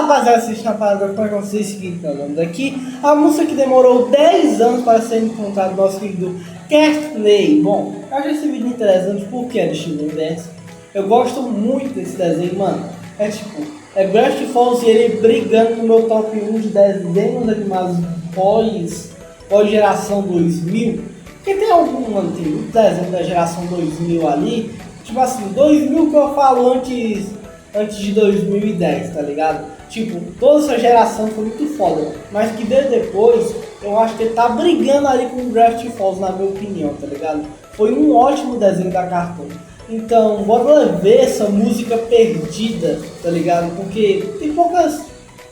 rapaziada, assiste a parada para vocês seguinte, falando aqui. A música que demorou 10 anos para ser encontrada do nosso querido Cartney. Bom, eu achei esse vídeo interessante porque é de Steven Universe. Eu gosto muito desse desenho, mano. É tipo, é Gravity Falls e ele brigando no meu top 1 de desenhos animados pós-geração 2000. Porque tem algum, mano, tem muito desenho da geração 2000 ali. Tipo assim, 2000 que eu falo antes de 2010, tá ligado? Tipo, toda essa geração foi muito foda, mas que veio depois, eu acho que ele tá brigando ali com o Gravity Falls, na minha opinião, tá ligado? Foi um ótimo desenho da Cartoon. Então, bora ver essa música perdida, tá ligado? Porque tem poucas...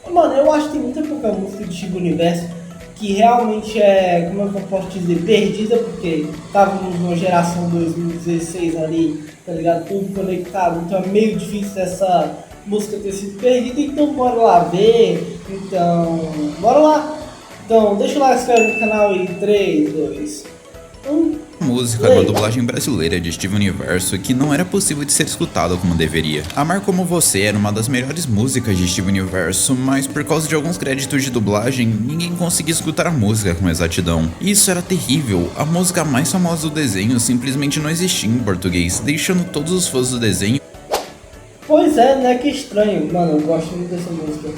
Mano, eu acho que tem muita pouca música de Steven Universe que realmente é, como é que eu posso dizer, perdida, porque estávamos numa geração 2016 ali, tá ligado? Tudo conectado, então é meio difícil essa música ter sido perdida, então bora lá ver, então, bora lá! Então, deixa o like, se inscreve no canal e 3, 2, 1... Música da dublagem brasileira de Steven Universe que não era possível de ser escutada como deveria. Amar Como Você era uma das melhores músicas de Steven Universe, mas por causa de alguns créditos de dublagem, ninguém conseguia escutar a música com exatidão. E isso era terrível, a música mais famosa do desenho simplesmente não existia em português, deixando todos os fãs do desenho... Pois é, né, que estranho, mano, eu gosto muito dessa música.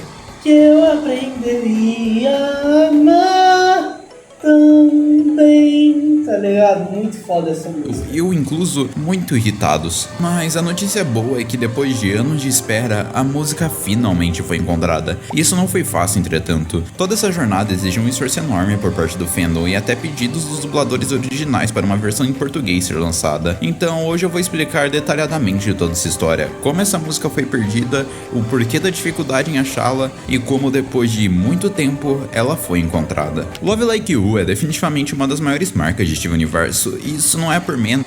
Que eu aprenderia a amar também, tá ligado? Muito foda essa música. Eu, incluso, muito irritados. Mas a notícia boa é que depois de anos de espera, a música finalmente foi encontrada. Isso não foi fácil, entretanto. Toda essa jornada exige um esforço enorme por parte do fandom e até pedidos dos dubladores originais para uma versão em português ser lançada. Então hoje eu vou explicar detalhadamente toda essa história, como essa música foi perdida, o porquê da dificuldade em achá-la e como depois de muito tempo ela foi encontrada. Love Like You é definitivamente uma das maiores marcas de Steven Universe, e isso não é por menos.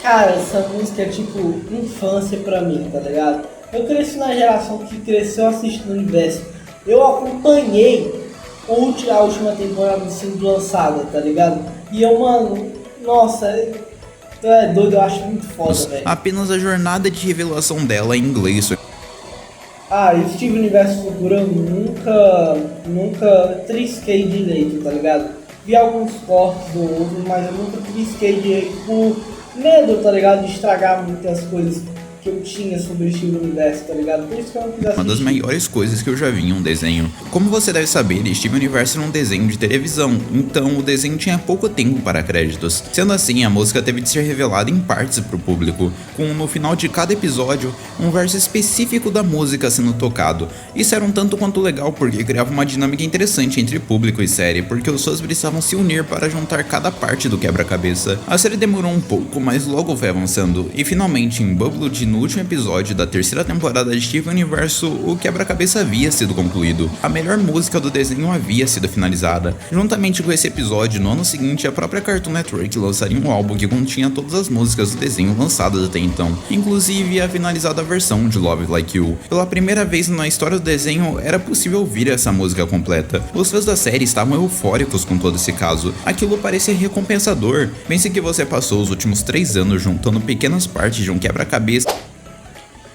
Cara, essa música é tipo infância pra mim, tá ligado? Eu cresci na geração que cresceu assistindo o Universo. Eu acompanhei a última temporada sendo lançada, tá ligado? E eu, mano, nossa, é doido, eu acho muito foda, velho. Apenas a jornada de revelação dela em inglês. E Steven Universe Futura eu nunca trisquei direito, tá ligado? Vi alguns cortes ou outros, mas eu nunca trisquei direito por medo, tá ligado? De estragar muitas coisas que eu tinha sobre Steven Universe, tá ligado? Por isso que eu não quis assistir. Uma das maiores coisas que eu já vi em um desenho. Como você deve saber, Steven Universe era um desenho de televisão, então o desenho tinha pouco tempo para créditos. Sendo assim, a música teve de ser revelada em partes para o público, com no final de cada episódio, um verso específico da música sendo tocado. Isso era um tanto quanto legal porque criava uma dinâmica interessante entre público e série, porque os fãs precisavam se unir para juntar cada parte do quebra-cabeça. A série demorou um pouco, mas logo foi avançando, e finalmente em Bubble no último episódio da terceira temporada de Steven Universe, o quebra-cabeça havia sido concluído. A melhor música do desenho havia sido finalizada. Juntamente com esse episódio, no ano seguinte, a própria Cartoon Network lançaria um álbum que continha todas as músicas do desenho lançadas até então, inclusive a finalizada versão de Love Like You. Pela primeira vez na história do desenho, era possível ouvir essa música completa. Os fãs da série estavam eufóricos com todo esse caso. Aquilo parecia recompensador. Pense que você passou os últimos 3 anos juntando pequenas partes de um quebra-cabeça.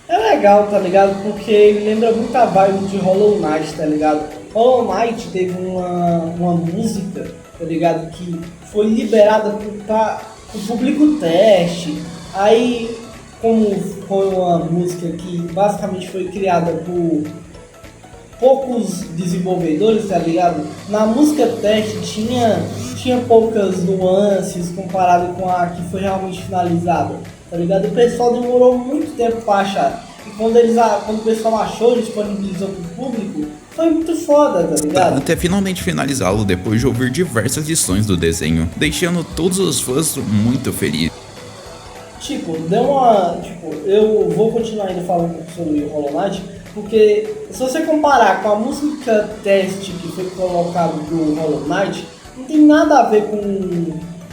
É legal, tá ligado? Porque ele lembra muito a vibe de Hollow Knight, tá ligado? Hollow Knight teve uma música, tá ligado? Que foi liberada para o público teste. Aí, como foi uma música que basicamente foi criada por poucos desenvolvedores, tá ligado? Na música teste tinha poucas nuances comparado com a que foi realmente finalizada, tá ligado? O pessoal demorou muito tempo para achar. E quando o pessoal achou e disponibilizou pro público, foi muito foda, tá ligado? Até finalmente finalizá-lo depois de ouvir diversas lições do desenho, deixando todos os fãs muito felizes. Eu vou continuar ainda falando um pouco sobre o Hollow Knight, porque se você comparar com a música teste que foi colocada do Hollow Knight, não tem nada a ver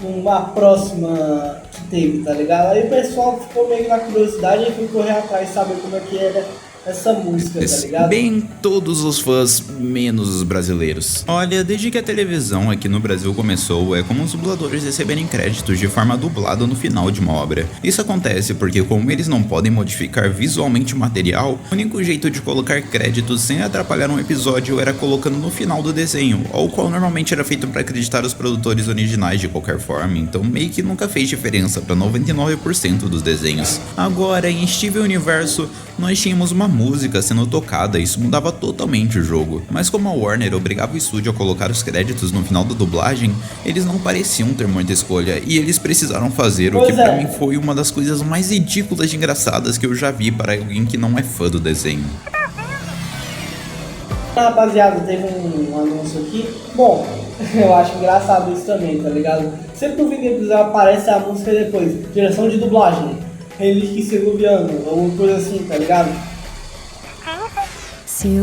com a próxima que teve, tá ligado? Aí o pessoal ficou meio na curiosidade e foi correr atrás, saber como é que era essa música, tá ligado? Bem, todos os fãs, menos os brasileiros. Olha, desde que a televisão aqui no Brasil começou, é comum os dubladores receberem créditos de forma dublada no final de uma obra. Isso acontece porque, como eles não podem modificar visualmente o material, o único jeito de colocar créditos sem atrapalhar um episódio era colocando no final do desenho, o qual normalmente era feito para acreditar os produtores originais de qualquer forma, então meio que nunca fez diferença para 99% dos desenhos. Agora, em Steven Universo, nós tínhamos uma música sendo tocada e isso mudava totalmente o jogo. Mas como a Warner obrigava o estúdio a colocar os créditos no final da dublagem, eles não pareciam ter muita escolha e eles precisaram fazer o que pra mim foi uma das coisas mais ridículas e engraçadas que eu já vi para alguém que não é fã do desenho. Rapaziada, teve um anúncio aqui. Bom, eu acho engraçado isso também, tá ligado? Sempre no vídeo aparece a música depois, direção de dublagem, Henrique Segoviano, alguma coisa assim, tá ligado?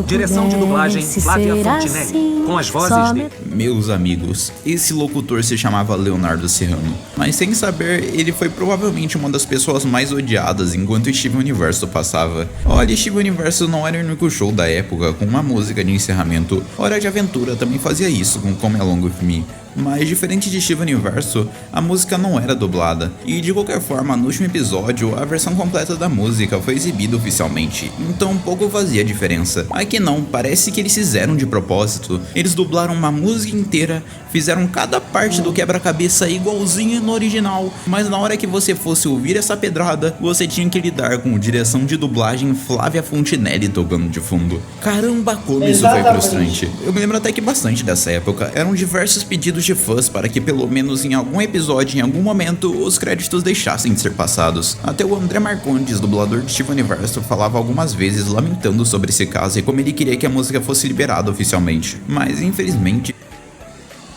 Direção de dublagem, Flávia Fontenelle, assim, com as vozes de... Meus amigos, esse locutor se chamava Leonardo Serrano, mas sem saber, ele foi provavelmente uma das pessoas mais odiadas enquanto Steven Universo passava. Olha, Steven Universo não era o único show da época com uma música de encerramento. Hora de Aventura também fazia isso com Come Along With Me. Mas diferente de Steven Universo, a música não era dublada, e de qualquer forma, no último episódio, a versão completa da música foi exibida oficialmente, então pouco fazia diferença. Aqui não, parece que eles fizeram de propósito, eles dublaram uma música inteira, fizeram cada parte do quebra-cabeça igualzinho no original, mas na hora que você fosse ouvir essa pedrada, você tinha que lidar com direção de dublagem Flávia Fontenelle tocando de fundo. Caramba, como isso foi frustrante. Eu me lembro até que bastante dessa época, eram diversos pedidos de fãs para que pelo menos em algum episódio, em algum momento, os créditos deixassem de ser passados. Até o André Marcondes, dublador de Steven Universo, falava algumas vezes lamentando sobre esse caso e como ele queria que a música fosse liberada oficialmente. Mas infelizmente...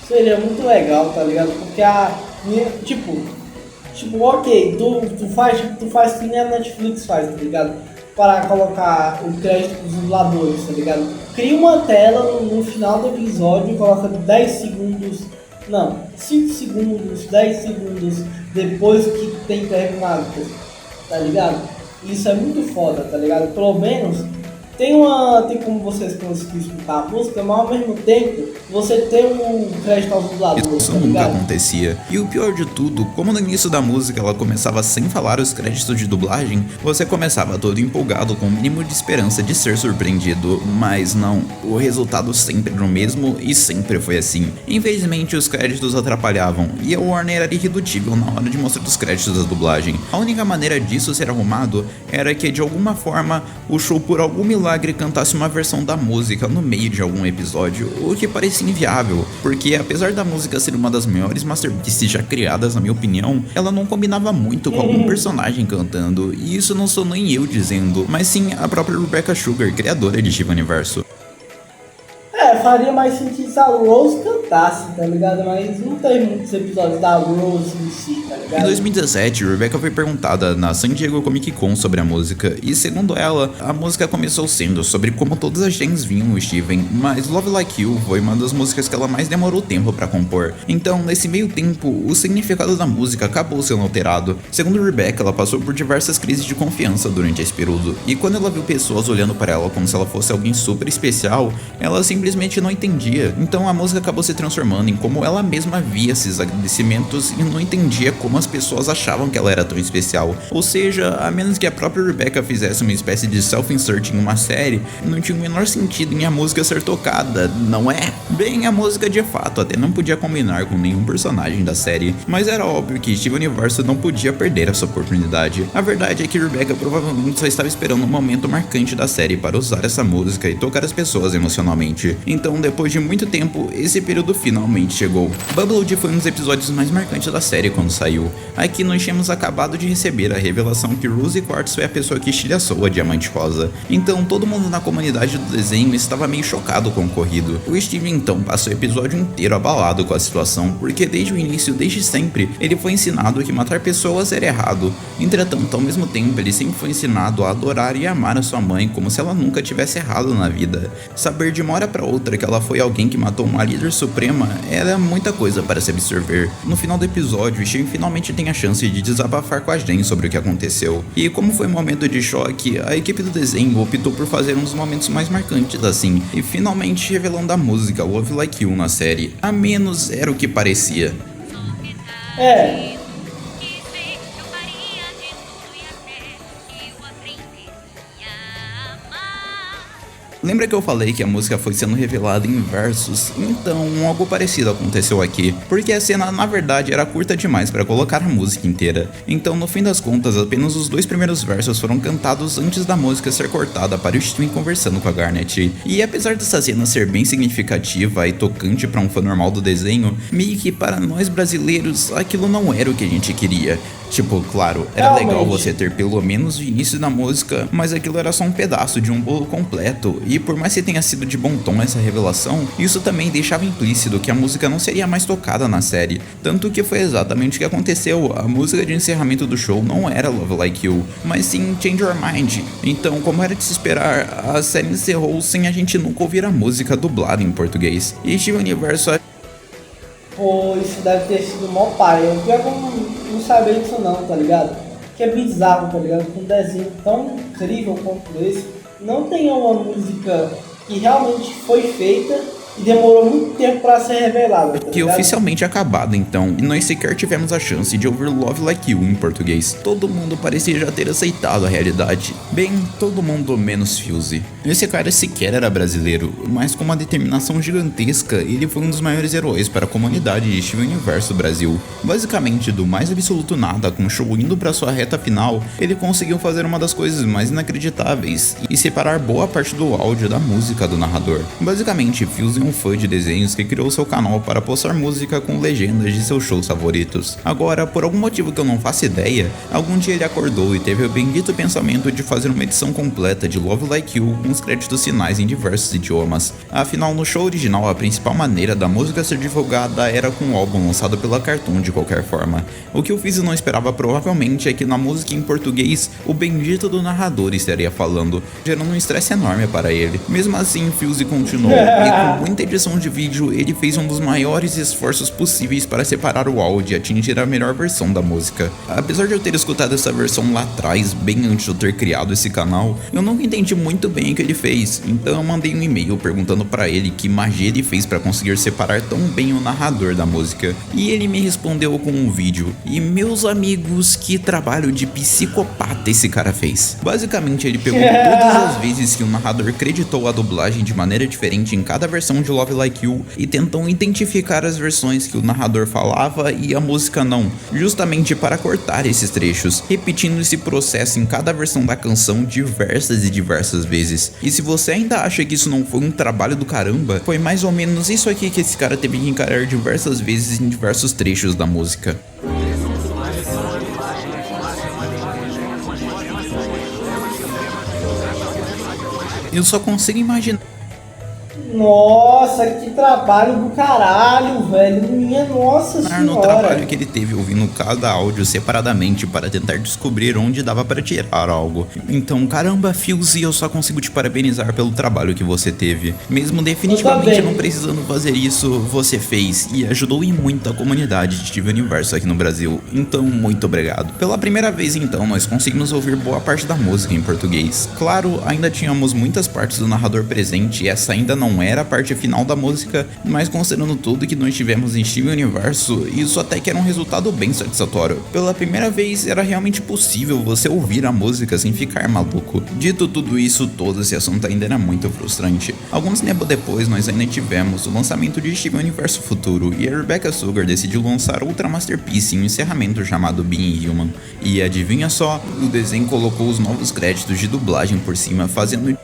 Seria muito legal, tá ligado? Porque Tipo, ok, tu faz que nem a Netflix faz, tá ligado? Para colocar o crédito dos dubladores, tá ligado? Cria uma tela no final do episódio e coloca 10 segundos, não, 5 segundos, 10 segundos depois que tem terminado, tá ligado? Isso é muito foda, tá ligado? Pelo menos tem como vocês conseguirem escutar a música, mas ao mesmo tempo você tem um crédito aos dubladores. Isso nunca acontecia. E o pior de tudo, como no início da música ela começava sem falar os créditos de dublagem, você começava todo empolgado com o mínimo de esperança de ser surpreendido, mas não, o resultado sempre era o mesmo e sempre foi assim. Infelizmente os créditos atrapalhavam e a Warner era irredutível na hora de mostrar os créditos da dublagem. A única maneira disso ser arrumado era que de alguma forma o show por algum milagre cantasse uma versão da música no meio de algum episódio, o que parecia inviável, porque apesar da música ser uma das maiores masterpieces já criadas na minha opinião, ela não combinava muito com algum personagem cantando, e isso não sou nem eu dizendo, mas sim a própria Rebecca Sugar, criadora de Steven Universo. Faria mais sentido se a Rose cantasse, tá ligado? Mas não tem muitos episódios da Rose em si, tá ligado? Em 2017, Rebecca foi perguntada na San Diego Comic Con sobre a música, e segundo ela, a música começou sendo sobre como todas as gens viam o Steven, mas Love Like You foi uma das músicas que ela mais demorou tempo pra compor. Então, nesse meio tempo, o significado da música acabou sendo alterado. Segundo Rebecca, ela passou por diversas crises de confiança durante esse período, e quando ela viu pessoas olhando para ela como se ela fosse alguém super especial, ela simplesmente não entendia. Então a música acabou se transformando em como ela mesma via esses agradecimentos e não entendia como as pessoas achavam que ela era tão especial. Ou seja, a menos que a própria Rebecca fizesse uma espécie de self-insert em uma série, não tinha o menor sentido em a música ser tocada, não é? Bem, a música de fato até não podia combinar com nenhum personagem da série, mas era óbvio que Steven Universo não podia perder essa oportunidade. A verdade é que Rebecca provavelmente só estava esperando um momento marcante da série para usar essa música e tocar as pessoas emocionalmente. Então, depois de muito tempo, esse período finalmente chegou. Bubblewood foi um dos episódios mais marcantes da série quando saiu. Aqui nós tínhamos acabado de receber a revelação que Rosie Quartz foi a pessoa que estilhaçou a Diamante Rosa. Então todo mundo na comunidade do desenho estava meio chocado com o ocorrido. O Steven então passou o episódio inteiro abalado com a situação, porque desde o início, desde sempre, ele foi ensinado que matar pessoas era errado. Entretanto, ao mesmo tempo, ele sempre foi ensinado a adorar e amar a sua mãe como se ela nunca tivesse errado na vida. Saber de uma hora pra outra que ela foi alguém que matou uma líder suprema era muita coisa para se absorver. No final do episódio, Steven finalmente tem a chance de desabafar com a gente sobre o que aconteceu. E como foi um momento de choque, a equipe do desenho optou por fazer um dos momentos mais marcantes assim, e finalmente revelando a música Love Like You na série. A menos era o que parecia. É, Lembra que eu falei que a música foi sendo revelada em versos? Então, algo parecido aconteceu aqui, porque a cena na verdade era curta demais para colocar a música inteira. Então, no fim das contas, apenas os 2 primeiros versos foram cantados antes da música ser cortada para o Steven conversando com a Garnet. E apesar dessa cena ser bem significativa e tocante para um fã normal do desenho, meio que para nós brasileiros, aquilo não era o que a gente queria. Tipo, claro, era legal você ter pelo menos o início da música, mas aquilo era só um pedaço de um bolo completo, e por mais que tenha sido de bom tom essa revelação, isso também deixava implícito que a música não seria mais tocada na série. Tanto que foi exatamente o que aconteceu, a música de encerramento do show não era Love Like You, mas sim Change Your Mind. Então, como era de se esperar, a série encerrou sem a gente nunca ouvir a música dublada em português. E Steven Universe... pô, isso deve ter sido mó pai. Eu não sabia disso não, tá ligado? Que é bizarro, tá ligado? Com um desenho tão incrível quanto esse, não tem uma música que realmente foi feita e demorou muito tempo pra ser revelada, tá que ligado? oficialmente acabada então, e nós sequer tivemos a chance de ouvir Love Like You em português. Todo mundo parecia já ter aceitado a realidade. Bem, todo mundo menos Fuse. Esse cara sequer era brasileiro, mas com uma determinação gigantesca, ele foi um dos maiores heróis para a comunidade de Steven Universo Brasil. Basicamente, do mais absoluto nada, com o show indo para sua reta final, ele conseguiu fazer uma das coisas mais inacreditáveis e separar boa parte do áudio da música do narrador. Basicamente, Fuse um fã de desenhos que criou seu canal para postar música com legendas de seus shows favoritos. Agora, por algum motivo que eu não faço ideia, algum dia ele acordou e teve o bendito pensamento de fazer uma edição completa de Love Like You com os créditos finais em diversos idiomas. Afinal, no show original, a principal maneira da música ser divulgada era com um álbum lançado pela Cartoon de qualquer forma. O que o Fizz não esperava provavelmente é que na música em português, o bendito do narrador estaria falando, gerando um estresse enorme para ele. Mesmo assim, Fizz continuou, e com muita edição de vídeo, ele fez um dos maiores esforços possíveis para separar o áudio e atingir a melhor versão da música. Apesar de eu ter escutado essa versão lá atrás, bem antes de eu ter criado esse canal, eu nunca entendi muito bem o que ele fez, então eu mandei um e-mail perguntando para ele que magia ele fez para conseguir separar tão bem o narrador da música, e ele me respondeu com um vídeo. E meus amigos, que trabalho de psicopata esse cara fez. Basicamente, ele pegou todas as vezes que o narrador creditou a dublagem de maneira diferente em cada versão de Love Like You e tentam identificar as versões que o narrador falava e a música não, justamente para cortar esses trechos, repetindo esse processo em cada versão da canção diversas e diversas vezes. E se você ainda acha que isso não foi um trabalho do caramba, foi mais ou menos isso aqui que esse cara teve que encarar diversas vezes em diversos trechos da música. Eu só consigo imaginar. Nossa, que trabalho do caralho, velho. Minha nossa senhora. No trabalho que ele teve ouvindo cada áudio separadamente para tentar descobrir onde dava para tirar algo. Então, caramba, Fuse, eu só consigo te parabenizar pelo trabalho que você teve. Mesmo definitivamente não precisando fazer isso, você fez e ajudou em muito a comunidade de Steven Universo aqui no Brasil. Então, muito obrigado. Pela primeira vez, então, nós conseguimos ouvir boa parte da música em português. Claro, ainda tínhamos muitas partes do narrador presente e essa ainda não era a parte final da música, mas considerando tudo que nós tivemos em Steven Universo, isso até que era um resultado bem satisfatório. Pela primeira vez, era realmente possível você ouvir a música sem ficar maluco. Dito tudo isso, todo esse assunto ainda era muito frustrante. Alguns tempos depois, nós ainda tivemos o lançamento de Steven Universo Futuro, e a Rebecca Sugar decidiu lançar outra masterpiece em um encerramento chamado Being Human. E adivinha só, o desenho colocou os novos créditos de dublagem por cima, fazendo...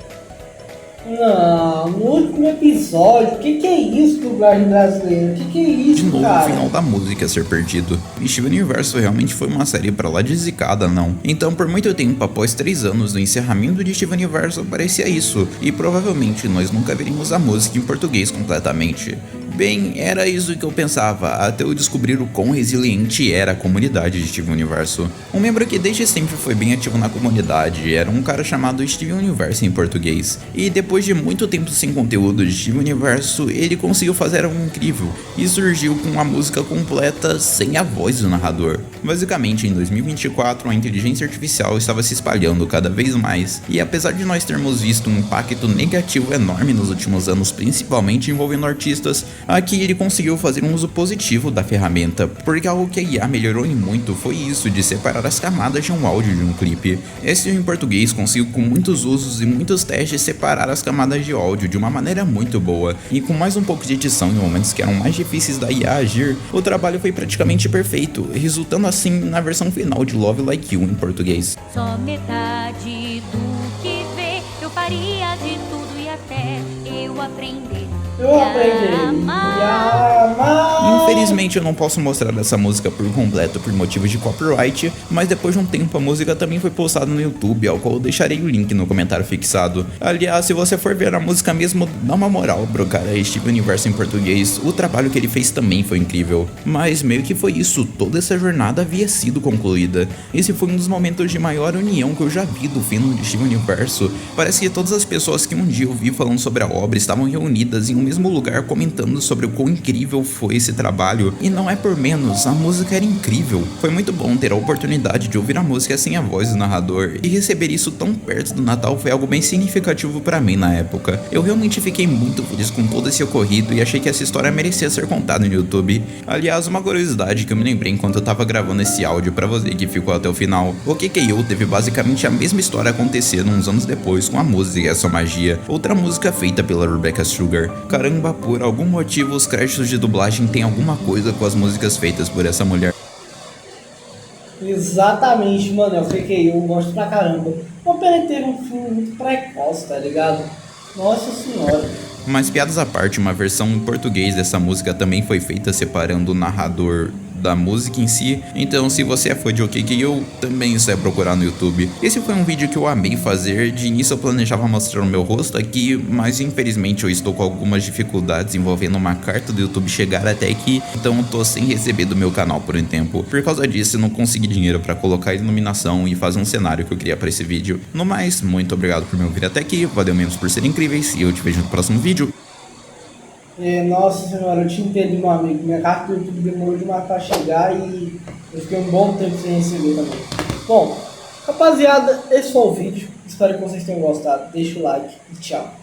Não, no último episódio, que é isso, dublagem brasileira? Que é isso, de novo, cara? O final da música ser perdido. E Steven Universo realmente foi uma série pra lá de zicada, não. Então, por muito tempo, após 3 anos do encerramento de Steven Universo, parecia isso. E provavelmente nós nunca veríamos a música em português completamente. Bem, era isso que eu pensava, até eu descobrir o quão resiliente era a comunidade de Steven Universo. Um membro que desde sempre foi bem ativo na comunidade era um cara chamado Steven Universo em português. E depois Depois de muito tempo sem conteúdo de Steven Universo, ele conseguiu fazer algo incrível e surgiu com uma música completa sem a voz do narrador. Basicamente, em 2024, a inteligência artificial estava se espalhando cada vez mais, e apesar de nós termos visto um impacto negativo enorme nos últimos anos, principalmente envolvendo artistas, aqui ele conseguiu fazer um uso positivo da ferramenta, porque algo que a IA melhorou em muito foi isso de separar as camadas de um áudio de um clipe. Esse em português conseguiu com muitos usos e muitos testes separar as camadas de áudio de uma maneira muito boa, e com mais um pouco de edição em momentos que eram mais difíceis da IA agir, o trabalho foi praticamente perfeito, resultando assim na versão final de Love Like You em português. Só metade do que vê, eu faria de tudo e até eu aprender. Infelizmente eu não posso mostrar essa música por completo por motivos de copyright, mas depois de um tempo a música também foi postada no YouTube, ao qual eu deixarei o link no comentário fixado. Aliás, se você for ver a música mesmo, dá uma moral pro cara Steven Universo em português, o trabalho que ele fez também foi incrível. Mas meio que foi isso, toda essa jornada havia sido concluída. Esse foi um dos momentos de maior união que eu já vi do fandom de Steven Universo. Parece que todas as pessoas que um dia eu vi falando sobre a obra estavam reunidas em um mesmo lugar comentando sobre o quão incrível foi esse trabalho, e não é por menos, a música era incrível. Foi muito bom ter a oportunidade de ouvir a música sem a voz do narrador, e receber isso tão perto do Natal foi algo bem significativo pra mim na época. Eu realmente fiquei muito feliz com todo esse ocorrido e achei que essa história merecia ser contada no YouTube. Aliás, uma curiosidade que eu me lembrei enquanto eu tava gravando esse áudio pra você que ficou até o final, o QKO teve basicamente a mesma história acontecendo uns anos depois com a música Essa Magia, outra música feita pela Rebecca Sugar. Caramba, por algum motivo os créditos de dublagem têm alguma coisa com as músicas feitas por essa mulher. Exatamente, mano, é o QKO, eu gosto pra caramba. O pena teve um filme muito precoce, tá ligado? Nossa senhora. Mas piadas à parte, uma versão em português dessa música também foi feita separando o narrador da música em si, então se você é fã de OKKO, também isso é procurar no YouTube. Esse foi um vídeo que eu amei fazer, de início eu planejava mostrar o meu rosto aqui, mas infelizmente eu estou com algumas dificuldades envolvendo uma carta do YouTube chegar até aqui, então eu tô sem receber do meu canal por um tempo. Por causa disso eu não consegui dinheiro pra colocar iluminação e fazer um cenário que eu queria pra esse vídeo. No mais, muito obrigado por me ouvir até aqui, valeu mesmo por serem incríveis e eu te vejo no próximo vídeo. Nossa senhora, eu te entendi, meu amigo. Minha carta do YouTube demorou demais pra chegar e eu fiquei um bom tempo sem receber também. Bom, rapaziada, esse foi o vídeo. Espero que vocês tenham gostado. Deixa o like e tchau.